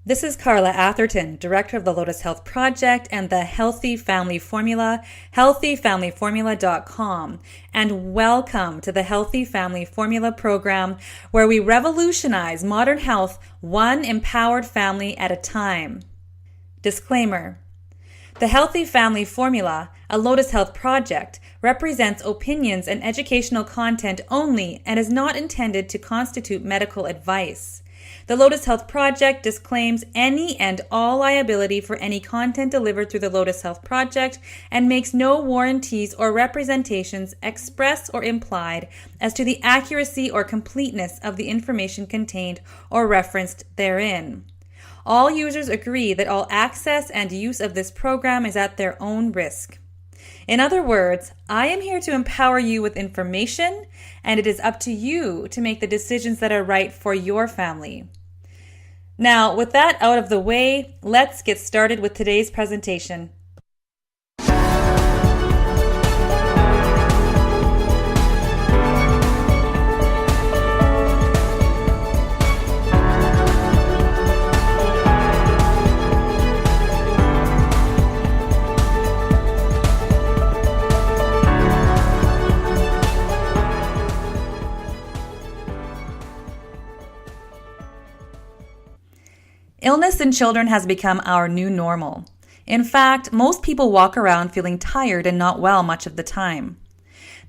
This is Carla Atherton, Director of the Lotus Health Project and the Healthy Family Formula, healthyfamilyformula.com, and welcome to the Healthy Family Formula program, where we revolutionize modern health one empowered family at a time. Disclaimer. The Healthy Family Formula, a Lotus Health project, represents opinions and educational content only and is not intended to constitute medical advice. The Lotus Health Project disclaims any and all liability for any content delivered through the Lotus Health Project and makes no warranties or representations, express or implied, as to the accuracy or completeness of the information contained or referenced therein. All users agree that all access and use of this program is at their own risk. In other words, I am here to empower you with information, and it is up to you to make the decisions that are right for your family. Now, with that out of the way, let's get started with today's presentation. Illness in children has become our new normal. In fact, most people walk around feeling tired and not well much of the time.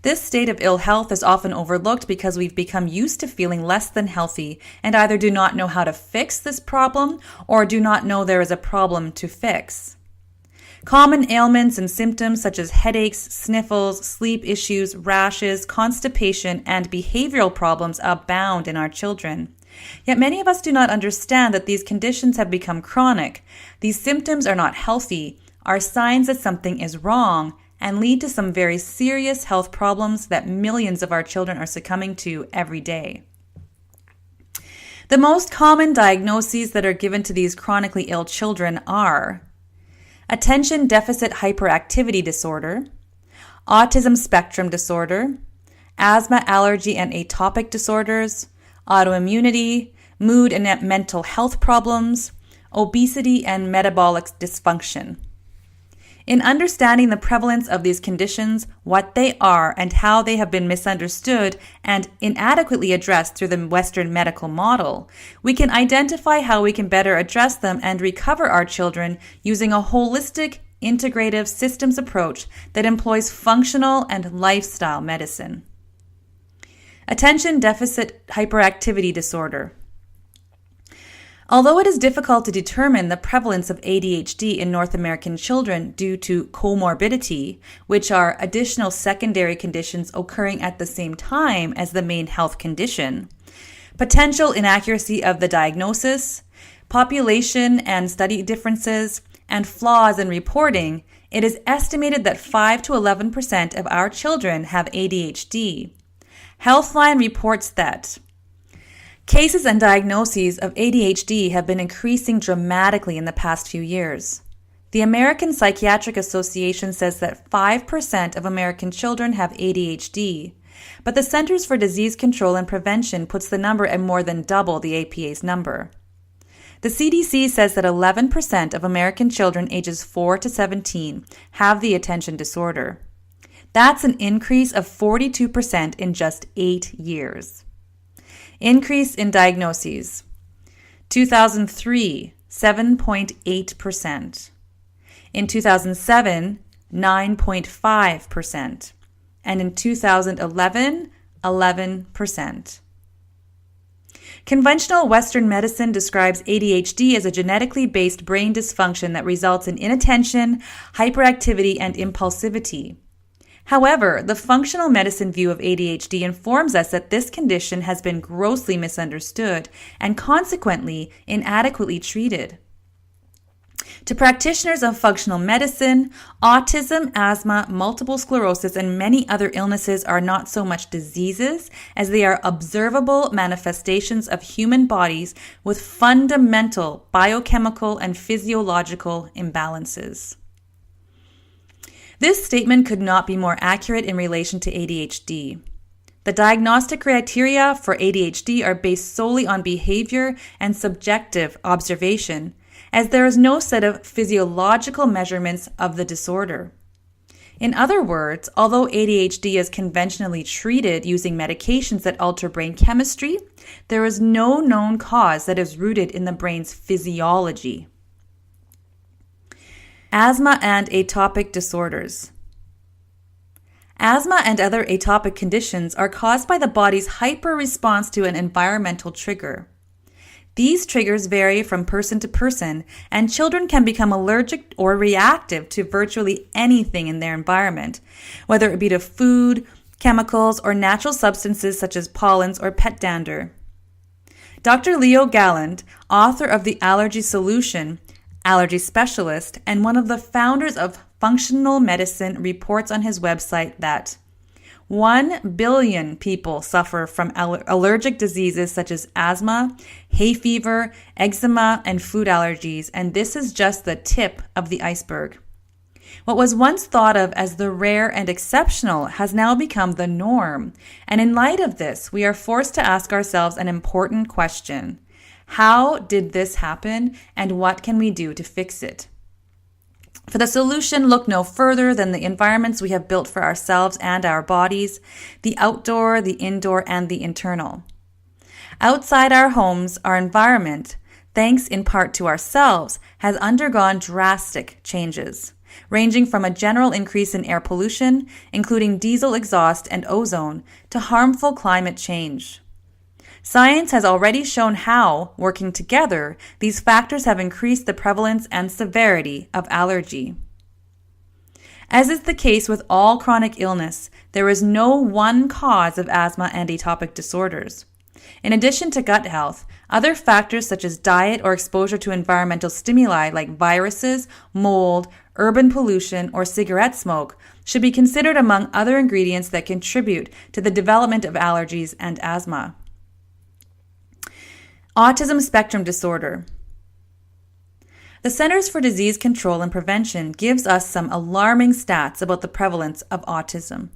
This state of ill health is often overlooked because we've become used to feeling less than healthy and either do not know how to fix this problem or do not know there is a problem to fix. Common ailments and symptoms such as headaches, sniffles, sleep issues, rashes, constipation, and behavioral problems abound in our children. Yet many of us do not understand that these conditions have become chronic. These symptoms are not healthy, are signs that something is wrong, and lead to some very serious health problems that millions of our children are succumbing to every day. The most common diagnoses that are given to these chronically ill children are attention deficit hyperactivity disorder, autism spectrum disorder, asthma, allergy, and atopic disorders, autoimmunity, mood and mental health problems, obesity, and metabolic dysfunction. In understanding the prevalence of these conditions, what they are, and how they have been misunderstood and inadequately addressed through the Western medical model, we can identify how we can better address them and recover our children using a holistic, integrative systems approach that employs functional and lifestyle medicine. Attention deficit hyperactivity disorder. Although it is difficult to determine the prevalence of ADHD in North American children due to comorbidity, which are additional secondary conditions occurring at the same time as the main health condition, potential inaccuracy of the diagnosis, population and study differences, and flaws in reporting, it is estimated that 5 to 11% of our children have ADHD. Healthline reports that cases and diagnoses of ADHD have been increasing dramatically in the past few years. The American Psychiatric Association says that 5% of American children have ADHD, but the Centers for Disease Control and Prevention puts the number at more than double the APA's number. The CDC says that 11% of American children ages 4 to 17 have the attention disorder. That's an increase of 42% in just 8 years. Increase in diagnoses. 2003, 7.8%. In 2007, 9.5%. And in 2011, 11%. Conventional Western medicine describes ADHD as a genetically based brain dysfunction that results in inattention, hyperactivity, and impulsivity. However, the functional medicine view of ADHD informs us that this condition has been grossly misunderstood and consequently inadequately treated. To practitioners of functional medicine, autism, asthma, multiple sclerosis, and many other illnesses are not so much diseases as they are observable manifestations of human bodies with fundamental biochemical and physiological imbalances. This statement could not be more accurate in relation to ADHD. The diagnostic criteria for ADHD are based solely on behavior and subjective observation, as there is no set of physiological measurements of the disorder. In other words, although ADHD is conventionally treated using medications that alter brain chemistry, there is no known cause that is rooted in the brain's physiology. Asthma and atopic disorders. Asthma and other atopic conditions are caused by the body's hyper-response to an environmental trigger. These triggers vary from person to person, and children can become allergic or reactive to virtually anything in their environment, whether it be to food, chemicals, or natural substances such as pollens or pet dander. Dr. Leo Galland, author of The Allergy Solution, allergy specialist, and one of the founders of functional medicine, reports on his website that 1 billion people suffer from allergic diseases such as asthma, hay fever, eczema, and food allergies, and this is just the tip of the iceberg. What was once thought of as the rare and exceptional has now become the norm, and in light of this, we are forced to ask ourselves an important question. How did this happen, and what can we do to fix it? For the solution, look no further than the environments we have built for ourselves and our bodies, the outdoor, the indoor, and the internal. Outside our homes, our environment, thanks in part to ourselves, has undergone drastic changes, ranging from a general increase in air pollution, including diesel exhaust and ozone, to harmful climate change. Science has already shown how, working together, these factors have increased the prevalence and severity of allergy. As is the case with all chronic illness, there is no one cause of asthma and atopic disorders. In addition to gut health, other factors such as diet or exposure to environmental stimuli like viruses, mold, urban pollution, or cigarette smoke should be considered among other ingredients that contribute to the development of allergies and asthma. Autism spectrum disorder. The Centers for Disease Control and Prevention gives us some alarming stats about the prevalence of autism.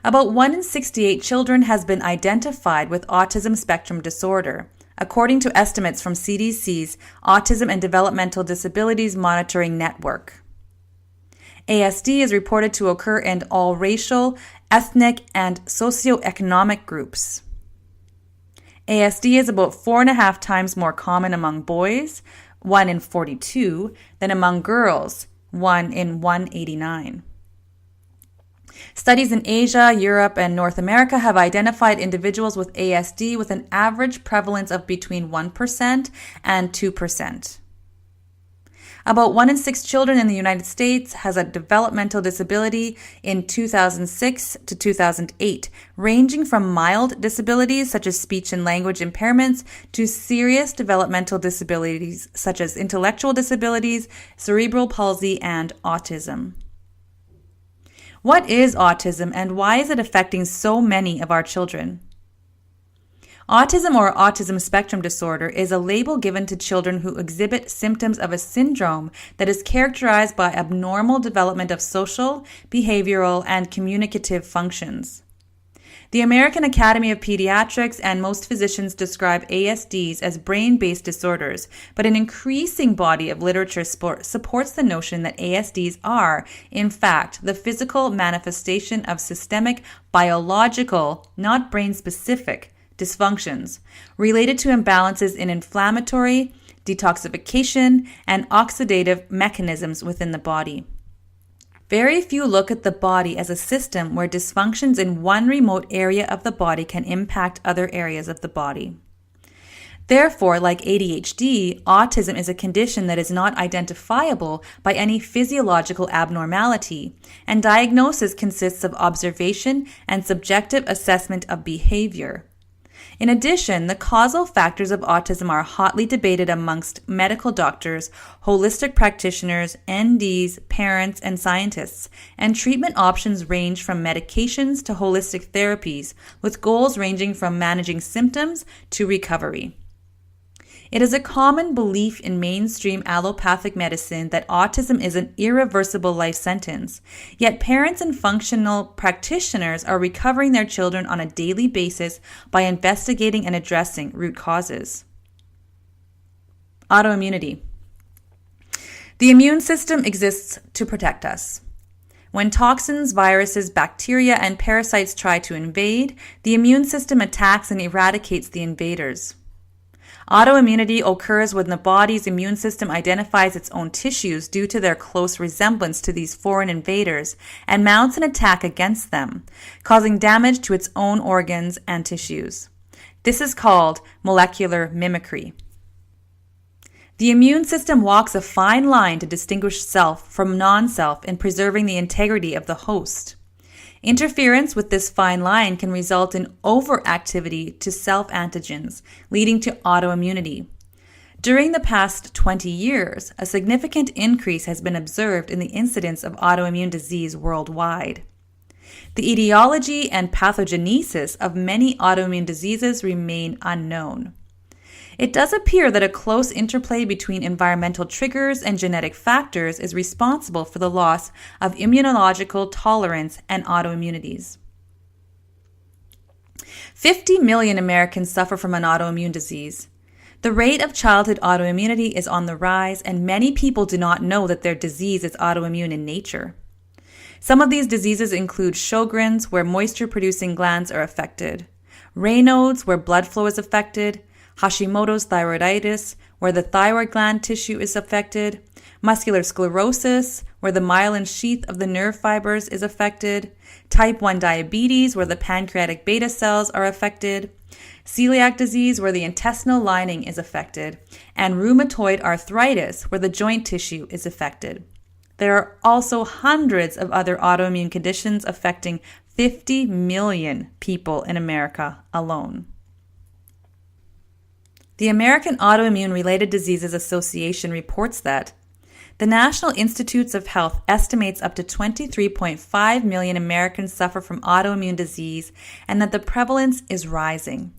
About 1 in 68 children has been identified with autism spectrum disorder, according to estimates from CDC's Autism and Developmental Disabilities Monitoring Network. ASD is reported to occur in all racial, ethnic, and socioeconomic groups. ASD is about 4.5 times more common among boys, 1 in 42, than among girls, 1 in 189. Studies in Asia, Europe, and North America have identified individuals with ASD with an average prevalence of between 1% and 2%. About 1 in 6 children in the United States has a developmental disability in 2006 to 2008, ranging from mild disabilities such as speech and language impairments to serious developmental disabilities such as intellectual disabilities, cerebral palsy, and autism. What is autism and why is it affecting so many of our children? Autism or autism spectrum disorder is a label given to children who exhibit symptoms of a syndrome that is characterized by abnormal development of social, behavioral, and communicative functions. The American Academy of Pediatrics and most physicians describe ASDs as brain-based disorders, but an increasing body of literature supports the notion that ASDs are, in fact, the physical manifestation of systemic, biological, not brain-specific, dysfunctions related to imbalances in inflammatory, detoxification, and oxidative mechanisms within the body. Very few look at the body as a system where dysfunctions in one remote area of the body can impact other areas of the body. Therefore, like ADHD, autism is a condition that is not identifiable by any physiological abnormality, and diagnosis consists of observation and subjective assessment of behavior. In addition, the causal factors of autism are hotly debated amongst medical doctors, holistic practitioners, NDs, parents, and scientists, and treatment options range from medications to holistic therapies, with goals ranging from managing symptoms to recovery. It is a common belief in mainstream allopathic medicine that autism is an irreversible life sentence, yet parents and functional practitioners are recovering their children on a daily basis by investigating and addressing root causes. Autoimmunity. The immune system exists to protect us. When toxins, viruses, bacteria, and parasites try to invade, the immune system attacks and eradicates the invaders. Autoimmunity occurs when the body's immune system identifies its own tissues due to their close resemblance to these foreign invaders and mounts an attack against them, causing damage to its own organs and tissues. This is called molecular mimicry. The immune system walks a fine line to distinguish self from non-self in preserving the integrity of the host. Interference with this fine line can result in overactivity to self-antigens, leading to autoimmunity. During the past 20 years, a significant increase has been observed in the incidence of autoimmune disease worldwide. The etiology and pathogenesis of many autoimmune diseases remain unknown. It does appear that a close interplay between environmental triggers and genetic factors is responsible for the loss of immunological tolerance and autoimmunities. 50 million Americans suffer from an autoimmune disease. The rate of childhood autoimmunity is on the rise, and many people do not know that their disease is autoimmune in nature. Some of these diseases include Sjogren's, where moisture-producing glands are affected, Raynaud's, where blood flow is affected, Hashimoto's thyroiditis, where the thyroid gland tissue is affected, muscular sclerosis, where the myelin sheath of the nerve fibers is affected, type 1 diabetes, where the pancreatic beta cells are affected, celiac disease, where the intestinal lining is affected, and rheumatoid arthritis, where the joint tissue is affected. There are also hundreds of other autoimmune conditions affecting 50 million people in America alone. The American Autoimmune Related Diseases Association reports that the National Institutes of Health estimates up to 23.5 million Americans suffer from autoimmune disease and that the prevalence is rising.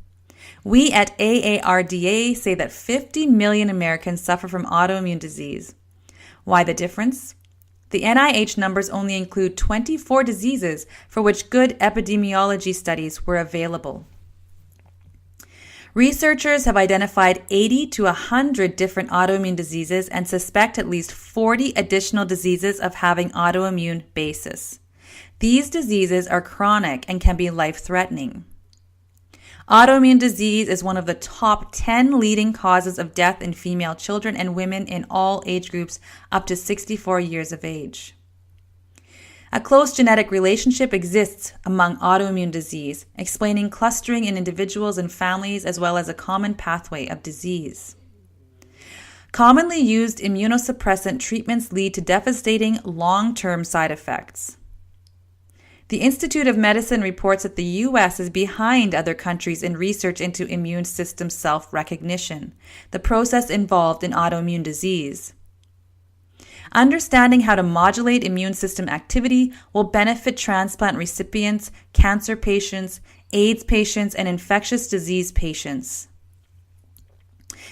We at AARDA say that 50 million Americans suffer from autoimmune disease. Why the difference? The NIH numbers only include 24 diseases for which good epidemiology studies were available. Researchers have identified 80 to 100 different autoimmune diseases and suspect at least 40 additional diseases of having autoimmune basis. These diseases are chronic and can be life-threatening. Autoimmune disease is one of the top 10 leading causes of death in female children and women in all age groups up to 64 years of age. A close genetic relationship exists among autoimmune disease, explaining clustering in individuals and families as well as a common pathway of disease. Commonly used immunosuppressant treatments lead to devastating long-term side effects. The Institute of Medicine reports that the U.S. is behind other countries in research into immune system self-recognition, the process involved in autoimmune disease. Understanding how to modulate immune system activity will benefit transplant recipients, cancer patients, AIDS patients, and infectious disease patients.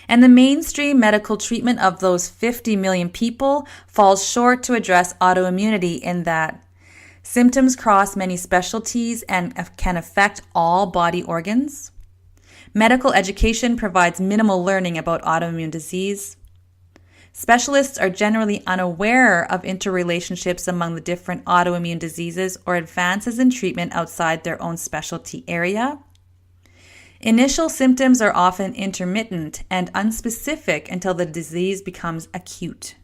And the mainstream medical treatment of those 50 million people falls short to address autoimmunity in that symptoms cross many specialties and can affect all body organs. Medical education provides minimal learning about autoimmune disease. Specialists are generally unaware of interrelationships among the different autoimmune diseases or advances in treatment outside their own specialty area. Initial symptoms are often intermittent and unspecific until the disease becomes acute.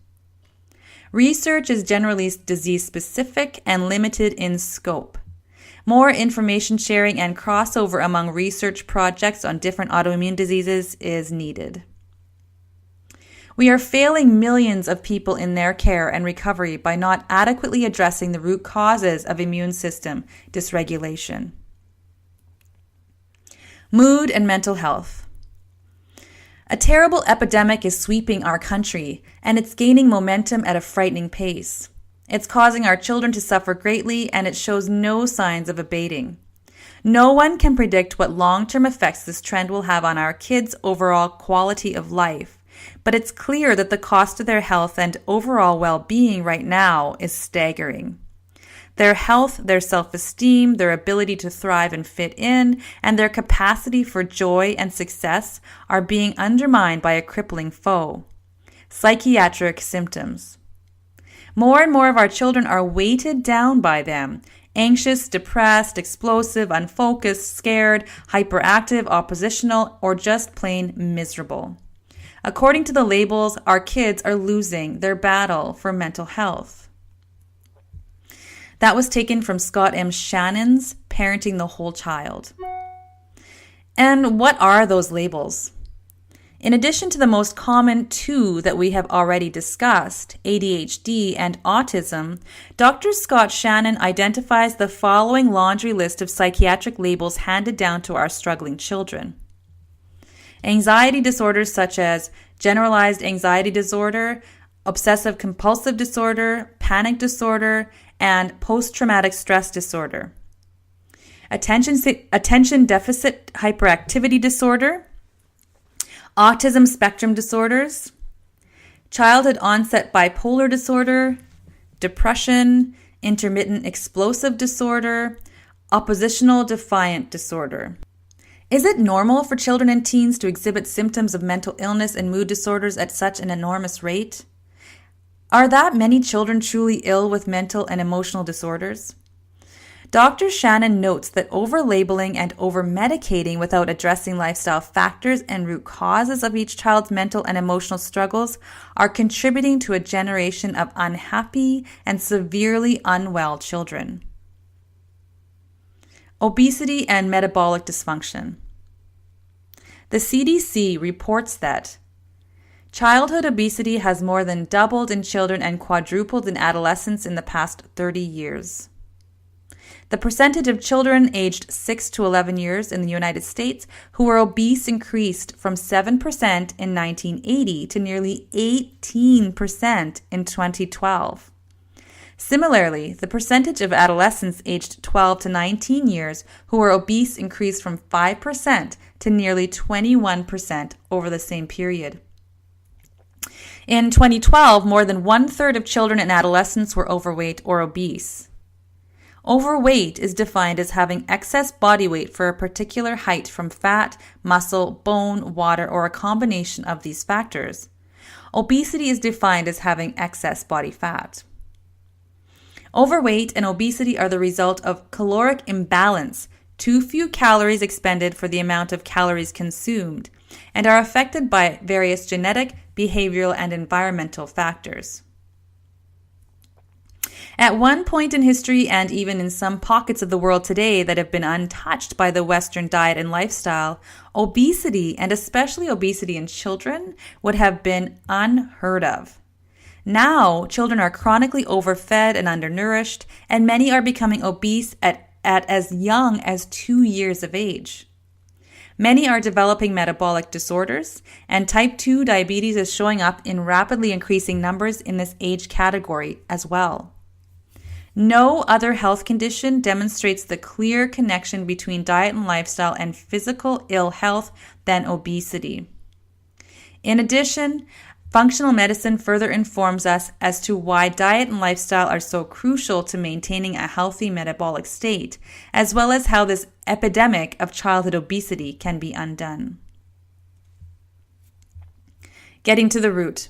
Research is generally disease-specific and limited in scope. More information sharing and crossover among research projects on different autoimmune diseases is needed. We are failing millions of people in their care and recovery by not adequately addressing the root causes of immune system dysregulation. Mood and mental health. A terrible epidemic is sweeping our country, and it's gaining momentum at a frightening pace. It's causing our children to suffer greatly, and it shows no signs of abating. No one can predict what long-term effects this trend will have on our kids' overall quality of life, but it's clear that the cost to their health and overall well-being right now is staggering. Their health, their self-esteem, their ability to thrive and fit in, and their capacity for joy and success are being undermined by a crippling foe: psychiatric symptoms. More and more of our children are weighted down by them: anxious, depressed, explosive, unfocused, scared, hyperactive, oppositional, or just plain miserable. According to the labels, our kids are losing their battle for mental health. That was taken from Scott M. Shannon's Parenting the Whole Child. And what are those labels? In addition to the most common two that we have already discussed, ADHD and autism, Dr. Scott Shannon identifies the following laundry list of psychiatric labels handed down to our struggling children. Anxiety disorders such as generalized anxiety disorder, obsessive compulsive disorder, panic disorder, and post-traumatic stress disorder. Attention deficit hyperactivity disorder, autism spectrum disorders, childhood onset bipolar disorder, depression, intermittent explosive disorder, oppositional defiant disorder. Is it normal for children and teens to exhibit symptoms of mental illness and mood disorders at such an enormous rate? Are that many children truly ill with mental and emotional disorders? Dr. Shannon notes that over-labeling and over-medicating without addressing lifestyle factors and root causes of each child's mental and emotional struggles are contributing to a generation of unhappy and severely unwell children. Obesity and metabolic dysfunction. The CDC reports that childhood obesity has more than doubled in children and quadrupled in adolescents in the past 30 years. The percentage of children aged 6 to 11 years in the United States who were obese increased from 7% in 1980 to nearly 18% in 2012. Similarly, the percentage of adolescents aged 12 to 19 years who were obese increased from 5% to nearly 21% over the same period. In 2012, more than 1/3 of children and adolescents were overweight or obese. Overweight is defined as having excess body weight for a particular height from fat, muscle, bone, water, or a combination of these factors. Obesity is defined as having excess body fat. Overweight and obesity are the result of caloric imbalance, too few calories expended for the amount of calories consumed, and are affected by various genetic, behavioral, and environmental factors. At one point in history, and even in some pockets of the world today that have been untouched by the Western diet and lifestyle, obesity, and especially obesity in children, would have been unheard of. Now, children are chronically overfed and undernourished, and many are becoming obese at as young as 2 years of age. Many are developing metabolic disorders, and type 2 diabetes is showing up in rapidly increasing numbers in this age category as well. No other health condition demonstrates the clear connection between diet and lifestyle and physical ill health than obesity. In addition, functional medicine further informs us as to why diet and lifestyle are so crucial to maintaining a healthy metabolic state, as well as how this epidemic of childhood obesity can be undone. Getting to the root.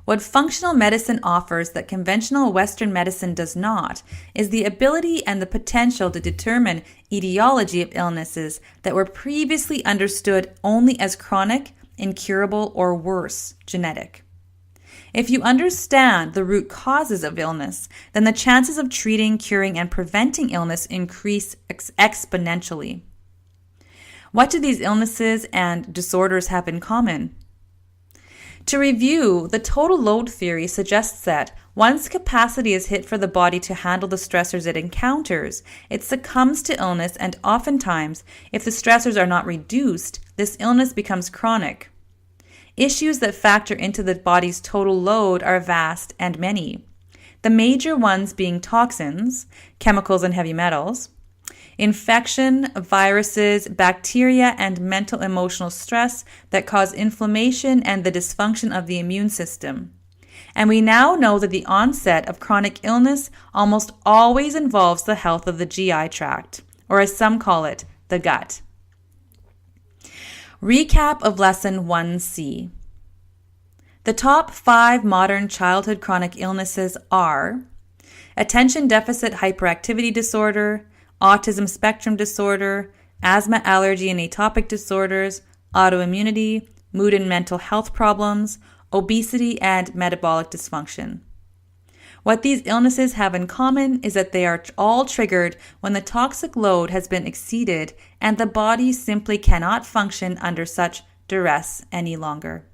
What functional medicine offers that conventional Western medicine does not is the ability and the potential to determine etiology of illnesses that were previously understood only as chronic, incurable, or worse, genetic. If you understand the root causes of illness, then the chances of treating, curing, and preventing illness increase exponentially. What do these illnesses and disorders have in common? To review, the total load theory suggests that once capacity is hit for the body to handle the stressors it encounters, it succumbs to illness, and oftentimes, if the stressors are not reduced, this illness becomes chronic. Issues that factor into the body's total load are vast and many. The major ones being toxins, chemicals and heavy metals, infection, viruses, bacteria, and mental emotional stress that cause inflammation and the dysfunction of the immune system. And we now know that the onset of chronic illness almost always involves the health of the GI tract, or as some call it, the gut. Recap of Lesson 1C. The top 5 modern childhood chronic illnesses are attention deficit hyperactivity disorder, autism spectrum disorder, asthma, allergy and atopic disorders, autoimmunity, mood and mental health problems, obesity, and metabolic dysfunction. What these illnesses have in common is that they are all triggered when the toxic load has been exceeded and the body simply cannot function under such duress any longer.